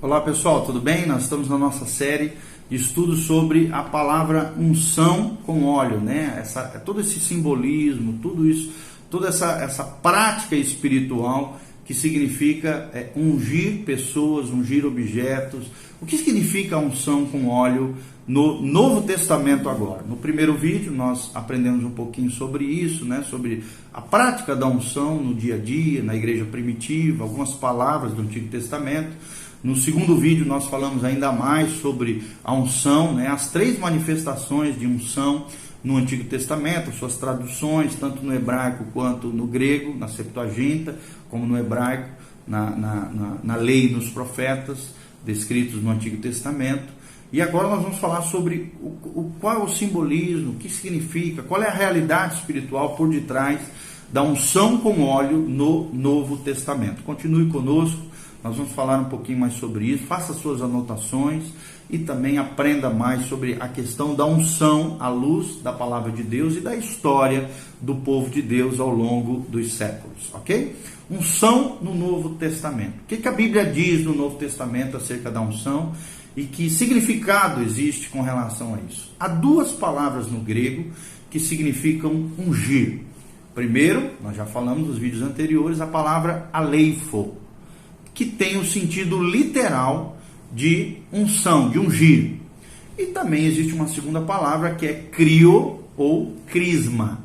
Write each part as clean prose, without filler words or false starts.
Olá pessoal, tudo bem? Nós estamos na nossa série de estudos sobre a palavra unção com óleo, né? Todo esse simbolismo, tudo isso, toda essa prática espiritual que significa ungir pessoas, ungir objetos. O que significa a unção com óleo no Novo Testamento agora? No primeiro vídeo nós aprendemos um pouquinho sobre isso, né? Sobre a prática da unção no dia a dia, na igreja primitiva, algumas palavras do Antigo Testamento. No segundo vídeo nós falamos ainda mais sobre a unção, né? As três manifestações de unção no Antigo Testamento, suas traduções, tanto no hebraico quanto no grego, na Septuaginta, como no hebraico, na lei e nos profetas, descritos no Antigo Testamento. E agora nós vamos falar sobre qual é o simbolismo, o que significa, qual é a realidade espiritual por detrás da unção com óleo no Novo Testamento. Continue conosco. Nós vamos falar um pouquinho mais sobre isso, faça suas anotações e também aprenda mais sobre a questão da unção à luz da palavra de Deus e da história do povo de Deus ao longo dos séculos, ok? Unção no Novo Testamento. O que a Bíblia diz no Novo Testamento acerca da unção e que significado existe com relação a isso? Há duas palavras no grego que significam ungir. Primeiro, nós já falamos nos vídeos anteriores, a palavra aleifo, que tem o sentido literal de unção, de ungir. E também existe uma segunda palavra que é crio ou crisma,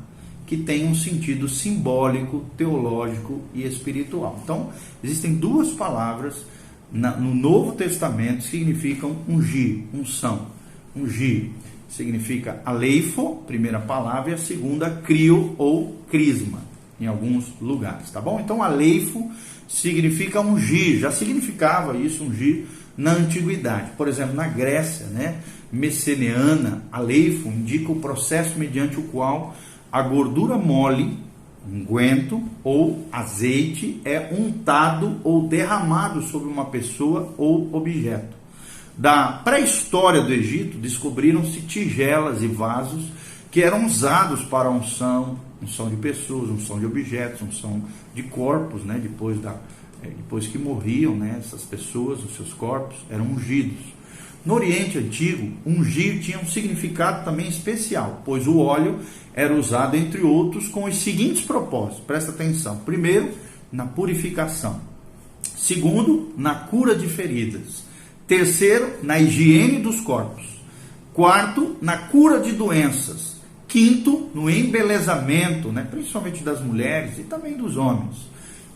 que tem um sentido simbólico, teológico e espiritual. Então, existem duas palavras no Novo Testamento que significam ungir, unção. Ungir significa aleifo, primeira palavra, e a segunda crio ou crisma, em alguns lugares, tá bom? Então, aleifo significa ungir, já significava isso, ungir, na antiguidade. Por exemplo, na Grécia, né, messeniana, aleifo indica o processo mediante o qual a gordura mole, unguento ou azeite é untado ou derramado sobre uma pessoa ou objeto. Da pré-história do Egito, descobriram-se tigelas e vasos que eram usados para unção de pessoas, unção de objetos, unção de corpos, né? Depois que morriam, né, essas pessoas, os seus corpos eram ungidos. No Oriente Antigo, ungir tinha um significado também especial, pois o óleo era usado, entre outros, com os seguintes propósitos, presta atenção. Primeiro, na purificação. Segundo, na cura de feridas. Terceiro, na higiene dos corpos. Quarto, na cura de doenças. Quinto, no embelezamento, né, principalmente das mulheres e também dos homens.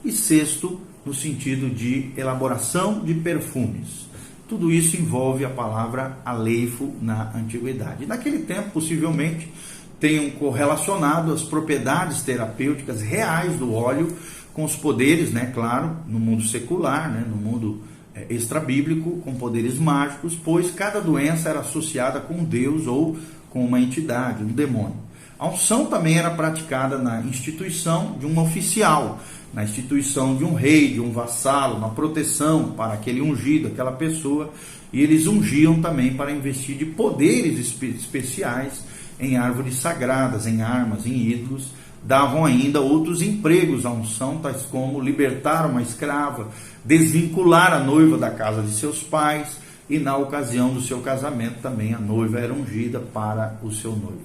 E sexto, no sentido de elaboração de perfumes. Tudo isso envolve a palavra aleifo na antiguidade. Naquele tempo, possivelmente, tenham correlacionado as propriedades terapêuticas reais do óleo com os poderes, né, claro, no mundo secular, né, no mundo extrabíblico, com poderes mágicos, pois cada doença era associada com Deus ou com uma entidade, um demônio. A unção também era praticada na instituição de um oficial, na instituição de um rei, de um vassalo, na proteção para aquele ungido, aquela pessoa, e eles ungiam também para investir de poderes especiais em árvores sagradas, em armas, em ídolos. Davam ainda outros empregos à unção, tais como libertar uma escrava, desvincular a noiva da casa de seus pais, e na ocasião do seu casamento também a noiva era ungida para o seu noivo.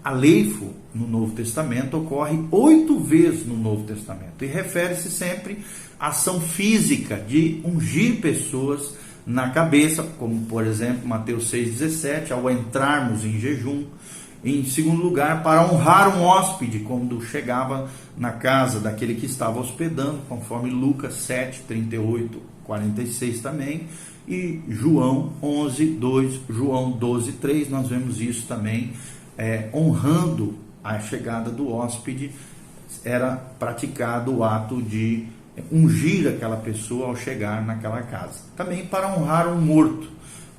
Aleifo no Novo Testamento ocorre 8 vezes no Novo Testamento e refere-se sempre à ação física de ungir pessoas na cabeça, como por exemplo Mateus 6,17, ao entrarmos em jejum. Em segundo lugar, para honrar um hóspede quando chegava na casa daquele que estava hospedando, conforme Lucas 7, 38, 46 também. E João 11, 2, João 12, 3, nós vemos isso também, honrando a chegada do hóspede, era praticado o ato de ungir aquela pessoa ao chegar naquela casa. Também para honrar um morto,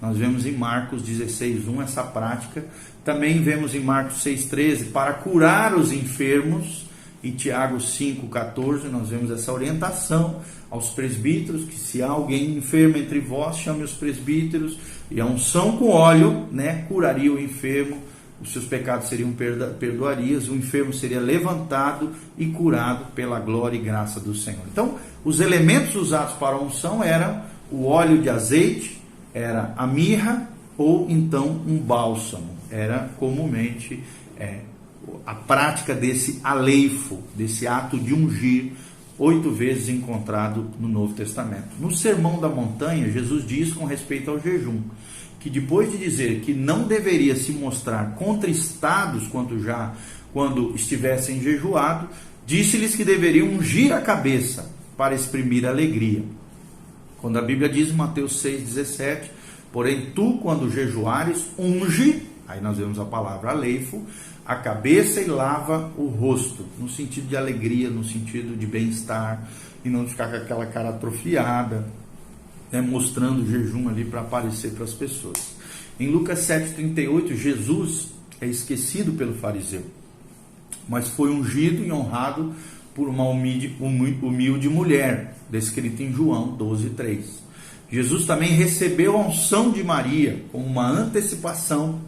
nós vemos em Marcos 16, 1 essa prática. Também vemos em Marcos 6, 13, para curar os enfermos. Em Tiago 5, 14, nós vemos essa orientação aos presbíteros, que se há alguém enfermo entre vós, chame os presbíteros, e a unção com óleo, né, curaria o enfermo, os seus pecados seriam perdoarias, o enfermo seria levantado e curado pela glória e graça do Senhor. Então, os elementos usados para a unção eram o óleo de azeite, era a mirra, ou então um bálsamo. Era comumente a prática desse aleifo, desse ato de ungir, 8 vezes encontrado no Novo Testamento. No Sermão da Montanha, Jesus diz com respeito ao jejum, que depois de dizer que não deveria se mostrar contristados quando estivessem jejuado, disse-lhes que deveriam ungir a cabeça para exprimir alegria. Quando a Bíblia diz em Mateus 6,17, porém tu, quando jejuares, unge, aí nós vemos a palavra aleifo, a cabeça e lava o rosto, no sentido de alegria, no sentido de bem-estar, e não ficar com aquela cara atrofiada, mostrando o jejum ali para aparecer para as pessoas. Em Lucas 7,38, Jesus é esquecido pelo fariseu, mas foi ungido e honrado por uma humilde mulher, descrita em João 12,3. Jesus também recebeu a unção de Maria como uma antecipação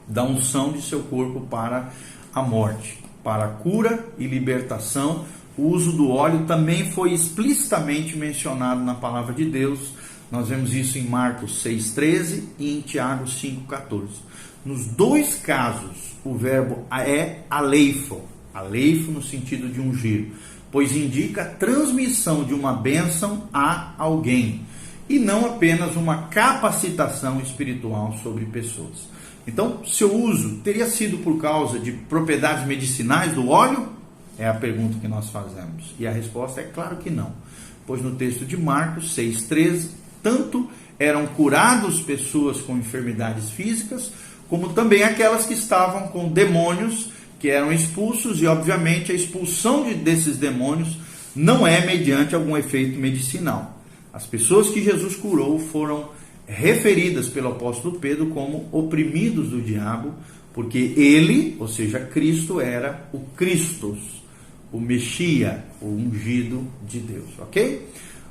da unção de seu corpo para a morte, para a cura e libertação. O uso do óleo também foi explicitamente mencionado na palavra de Deus. Nós vemos isso em Marcos 6,13 e em Tiago 5,14. Nos dois casos, o verbo é aleifo, aleifo no sentido de ungir, pois indica a transmissão de uma bênção a alguém, e não apenas uma capacitação espiritual sobre pessoas. Então, seu uso teria sido por causa de propriedades medicinais do óleo? É a pergunta que nós fazemos. E a resposta é claro que não. Pois no texto de Marcos 6,13, tanto eram curados pessoas com enfermidades físicas, como também aquelas que estavam com demônios que eram expulsos, e obviamente a expulsão desses demônios não é mediante algum efeito medicinal. As pessoas que Jesus curou foram referidas pelo apóstolo Pedro como oprimidos do diabo, porque ele, ou seja, Cristo, era o Christos, o Messias, o ungido de Deus, ok?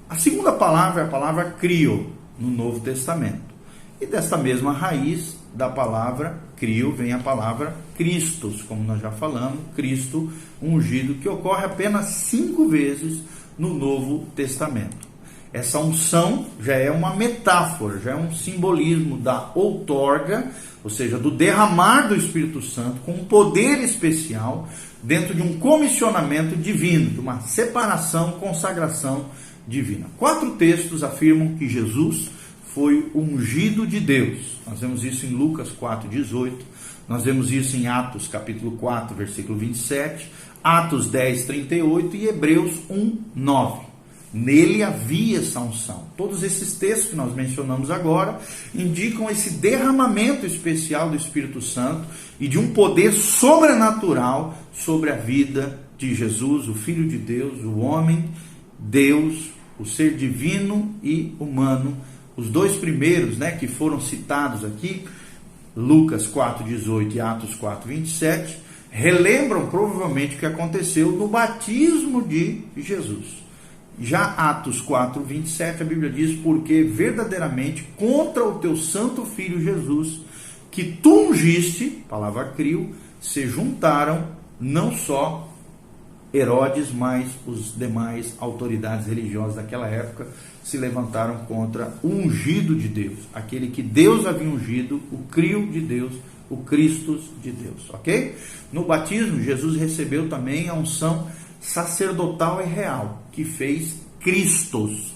A segunda palavra é a palavra crio, no Novo Testamento. E desta mesma raiz da palavra crio vem a palavra Christos, como nós já falamos, Cristo ungido, que ocorre apenas 5 vezes no Novo Testamento. Essa unção já é uma metáfora, já é um simbolismo da outorga, ou seja, do derramar do Espírito Santo com um poder especial dentro de um comissionamento divino, de uma separação, consagração divina. 4 textos afirmam que Jesus foi ungido de Deus. Nós vemos isso em Lucas 4,18, nós vemos isso em Atos capítulo 4, versículo 27, Atos 10, 38 e Hebreus 1, 9. Nele havia essa unção. Todos esses textos que nós mencionamos agora indicam esse derramamento especial do Espírito Santo e de um poder sobrenatural sobre a vida de Jesus, o Filho de Deus, o homem, Deus, o ser divino e humano. Os 2 primeiros, que foram citados aqui, Lucas 4,18 e Atos 4,27, relembram provavelmente o que aconteceu no batismo de Jesus. Já Atos 4,27, a Bíblia diz, porque verdadeiramente contra o teu santo Filho Jesus, que tu ungiste, palavra crio, se juntaram não só Herodes, mas os demais autoridades religiosas daquela época se levantaram contra o ungido de Deus, aquele que Deus havia ungido, o crio de Deus, o Christus de Deus, ok? No batismo, Jesus recebeu também a unção sacerdotal e real, que fez Christos,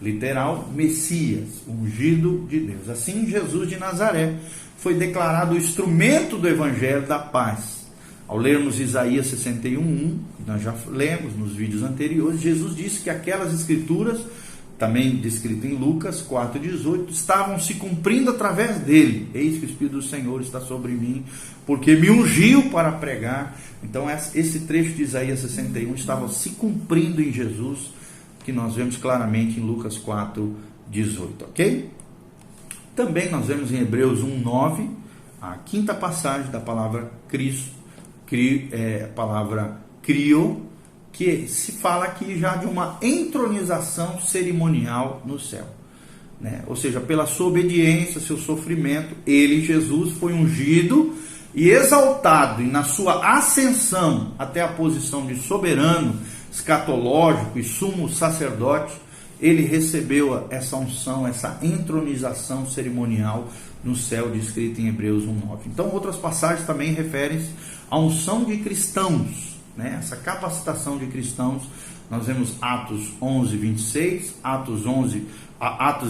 literal, Messias, ungido de Deus. Assim, Jesus de Nazaré foi declarado o instrumento do Evangelho da paz. Ao lermos Isaías 61:1, que nós já lemos nos vídeos anteriores, Jesus disse que aquelas escrituras, também descritas em Lucas 4,18, estavam se cumprindo através dele. Eis que o Espírito do Senhor está sobre mim, porque me ungiu para pregar. Então esse trecho de Isaías 61 estava se cumprindo em Jesus, que nós vemos claramente em Lucas 4,18, ok? Também nós vemos em Hebreus 1,9, a quinta passagem da palavra Cristo, a palavra crio, que se fala aqui já de uma entronização cerimonial no céu, Ou seja, pela sua obediência, seu sofrimento, ele, Jesus, foi ungido e exaltado, e na sua ascensão até a posição de soberano, escatológico e sumo sacerdote, ele recebeu essa unção, essa entronização cerimonial no céu, descrito em Hebreus 1:9. Então, outras passagens também referem-se à unção de cristãos, né? Essa capacitação de cristãos. Nós vemos Atos 11:26, Atos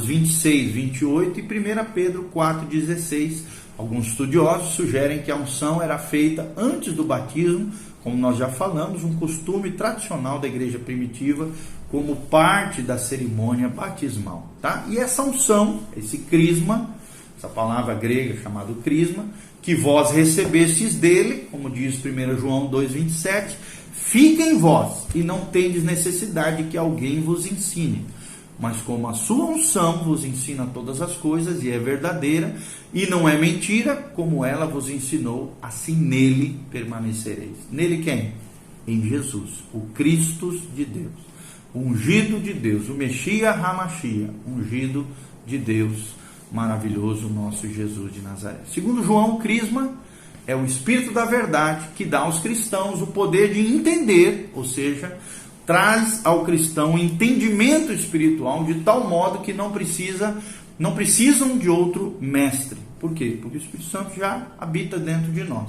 26:28 e 1 Pedro 4:16. Alguns estudiosos sugerem que a unção era feita antes do batismo, como nós já falamos, um costume tradicional da igreja primitiva, como parte da cerimônia batismal, tá? E essa unção, esse crisma, essa palavra grega chamada crisma, que vós recebestes dele, como diz 1 João 2:27, fica em vós, e não tendes necessidade que alguém vos ensine. Mas como a sua unção vos ensina todas as coisas, e é verdadeira, e não é mentira, como ela vos ensinou, assim nele permanecereis. Nele quem? Em Jesus, o Cristo de Deus, o ungido de Deus, o Messias Hamashia, ungido de Deus, maravilhoso nosso Jesus de Nazaré. Segundo João, o crisma é o Espírito da verdade que dá aos cristãos o poder de entender, ou seja, traz ao cristão um entendimento espiritual de tal modo que não precisam de outro mestre. Por quê? Porque o Espírito Santo já habita dentro de nós.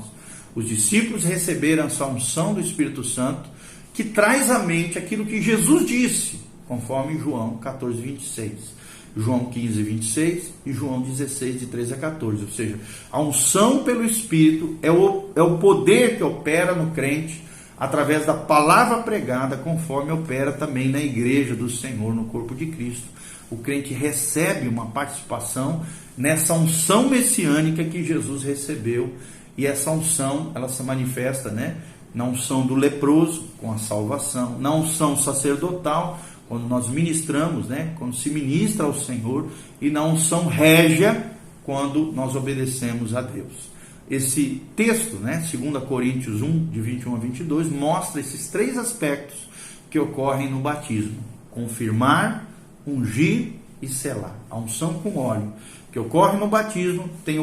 Os discípulos receberam essa unção do Espírito Santo que traz à mente aquilo que Jesus disse, conforme João 14:26. João 15:26 e João 16, de 13 a 14. Ou seja, a unção pelo Espírito é o poder que opera no crente através da palavra pregada, conforme opera também na igreja do Senhor, no corpo de Cristo. O crente recebe uma participação nessa unção messiânica que Jesus recebeu, e essa unção, ela se manifesta, né, na unção do leproso, com a salvação, na unção sacerdotal, quando nós ministramos, né, quando se ministra ao Senhor, e na unção régia, quando nós obedecemos a Deus. Esse texto, né, 2 Coríntios 1, de 21 a 22, mostra esses três aspectos que ocorrem no batismo: confirmar, ungir e selar. A unção com óleo que ocorre no batismo tem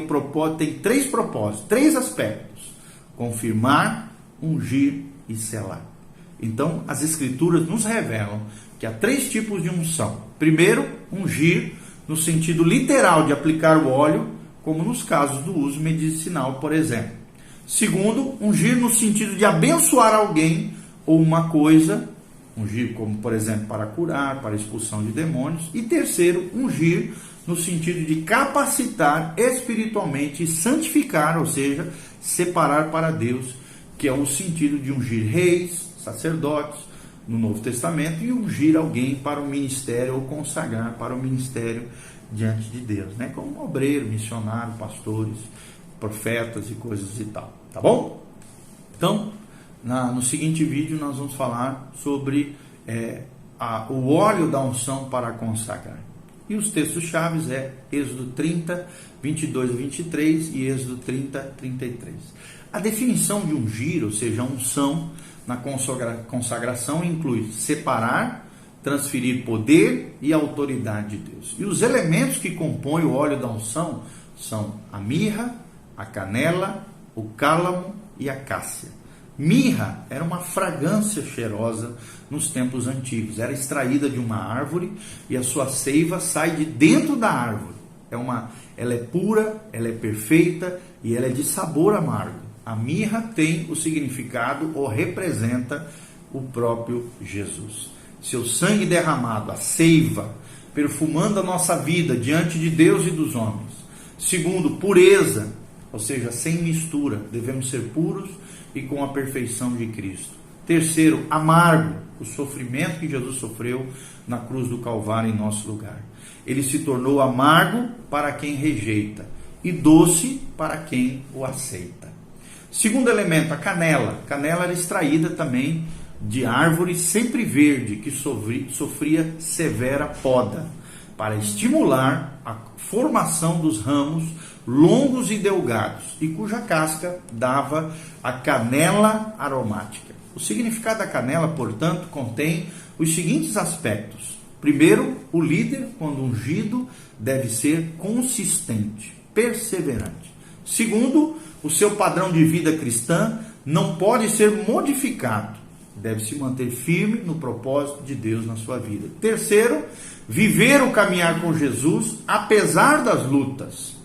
três propósitos, três aspectos: confirmar, ungir e selar. Então, as Escrituras nos revelam que há três tipos de unção. Primeiro, ungir, no sentido literal de aplicar o óleo, como nos casos do uso medicinal, por exemplo. Segundo, ungir no sentido de abençoar alguém ou uma coisa, ungir como, por exemplo, para curar, para expulsão de demônios. E terceiro, ungir no sentido de capacitar espiritualmente e santificar, ou seja, separar para Deus, que é o sentido de ungir reis, sacerdotes, no Novo Testamento, e ungir alguém para o ministério, ou consagrar para o ministério diante de Deus, né? Como um obreiro, missionário, pastores, profetas e coisas e tal, tá bom? Então, no seguinte vídeo nós vamos falar sobre o óleo da unção para consagrar. E os textos chaves é Êxodo 30, 22 a 23 e Êxodo 30, 33. A definição de ungir, ou seja, a unção na consagração, inclui separar, transferir poder e autoridade de Deus. E os elementos que compõem o óleo da unção são a mirra, a canela, o cálamo e a cássia. Mirra era uma fragrância cheirosa nos tempos antigos. Era extraída de uma árvore e a sua seiva sai de dentro da árvore. Ela é pura, ela é perfeita e ela é de sabor amargo. A mirra tem o significado ou representa o próprio Jesus. Seu sangue derramado, a seiva, perfumando a nossa vida diante de Deus e dos homens. Segundo, pureza, ou seja, sem mistura, devemos ser puros e com a perfeição de Cristo. Terceiro, amargo, o sofrimento que Jesus sofreu na cruz do Calvário em nosso lugar. Ele se tornou amargo para quem rejeita e doce para quem o aceita. Segundo elemento, a canela. Canela era extraída também de árvore sempre verde, que sofria severa poda, para estimular a formação dos ramos longos e delgados, e cuja casca dava a canela aromática. O significado da canela, portanto, contém os seguintes aspectos. Primeiro, o líder, quando ungido, deve ser consistente, perseverante. Segundo, o seu padrão de vida cristã não pode ser modificado. deve se manter firme no propósito de Deus na sua vida. Terceiro, viver o caminhar com Jesus apesar das lutas.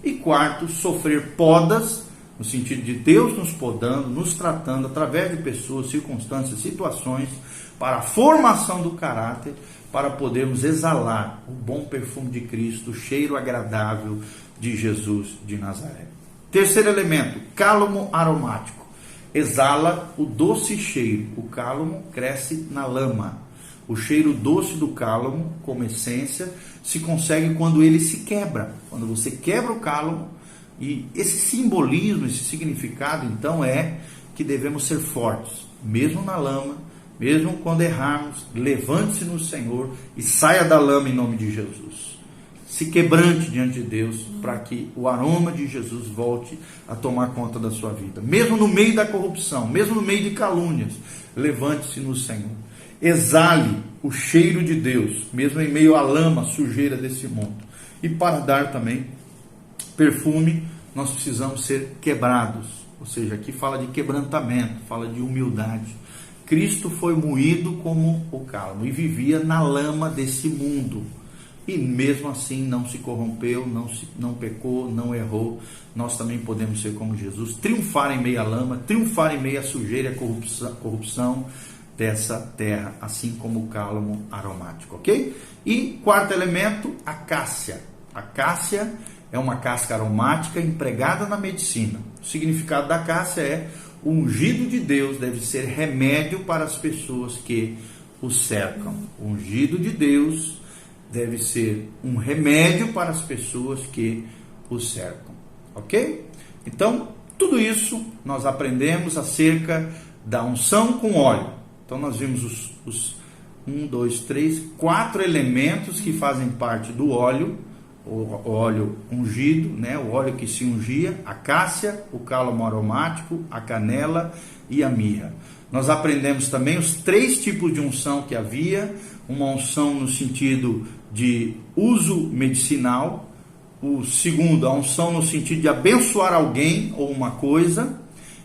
E quarto, sofrer podas, no sentido de Deus nos podando, nos tratando através de pessoas, circunstâncias, situações, para a formação do caráter, para podermos exalar o bom perfume de Cristo, o cheiro agradável de Jesus de Nazaré. Terceiro elemento, cálamo aromático. Exala o doce cheiro. O cálamo cresce na lama. O cheiro doce do cálamo, como essência, se consegue quando ele se quebra. Quando você quebra o cálamo, e esse simbolismo, esse significado, então, é que devemos ser fortes, mesmo na lama, mesmo quando errarmos, levante-se no Senhor e saia da lama em nome de Jesus. Se quebrante diante de Deus, para que o aroma de Jesus volte a tomar conta da sua vida. Mesmo no meio da corrupção, mesmo no meio de calúnias, levante-se no Senhor. Exale o cheiro de Deus, mesmo em meio à lama, sujeira desse mundo. E para dar também perfume, nós precisamos ser quebrados. Ou seja, aqui fala de quebrantamento, fala de humildade. Cristo foi moído como o cálamo e vivia na lama desse mundo. E mesmo assim não se corrompeu, não pecou, não errou. Nós também podemos ser como Jesus, triunfar em meio à lama, triunfar em meio à sujeira e à corrupção dessa terra, assim como o cálamo aromático, ok? E quarto elemento, a cássia. A cássia é uma casca aromática empregada na medicina. O significado da cássia é: o ungido de Deus deve ser remédio para as pessoas que o cercam. O ungido de Deus deve ser um remédio para as pessoas que o cercam, ok? Então, tudo isso nós aprendemos acerca da unção com óleo. Então, nós vimos os 4 elementos que fazem parte do óleo, o óleo ungido, né? O óleo que se ungia, a cássia, o cálamo aromático, a canela e a mirra. Nós aprendemos também os 3 tipos de unção que havia: uma unção no sentido de uso medicinal, o segundo, a unção no sentido de abençoar alguém ou uma coisa,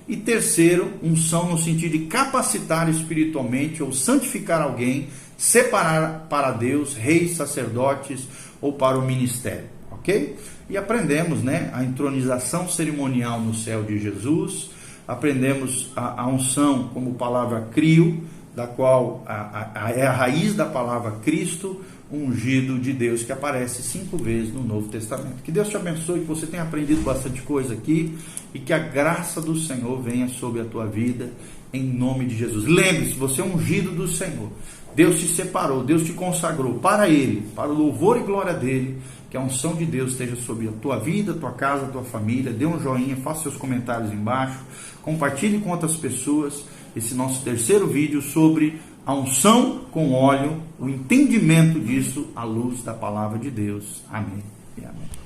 e terceiro, unção no sentido de capacitar espiritualmente ou santificar alguém, separar para Deus, reis, sacerdotes ou para o ministério, ok? E aprendemos, né, a entronização cerimonial no céu de Jesus, aprendemos a unção como palavra crio, da qual é a raiz da palavra Cristo, ungido de Deus, que aparece 5 vezes no Novo Testamento. Que Deus te abençoe, que você tenha aprendido bastante coisa aqui e que a graça do Senhor venha sobre a tua vida, em nome de Jesus. Lembre-se, você é ungido do Senhor. Deus te separou, Deus te consagrou para Ele, para o louvor e glória dEle. Que a unção de Deus esteja sobre a tua vida, a tua casa, a tua família. Dê um joinha, faça seus comentários embaixo, compartilhe com outras pessoas esse nosso terceiro vídeo sobre a unção com óleo, o entendimento disso à luz da palavra de Deus. Amém e amém.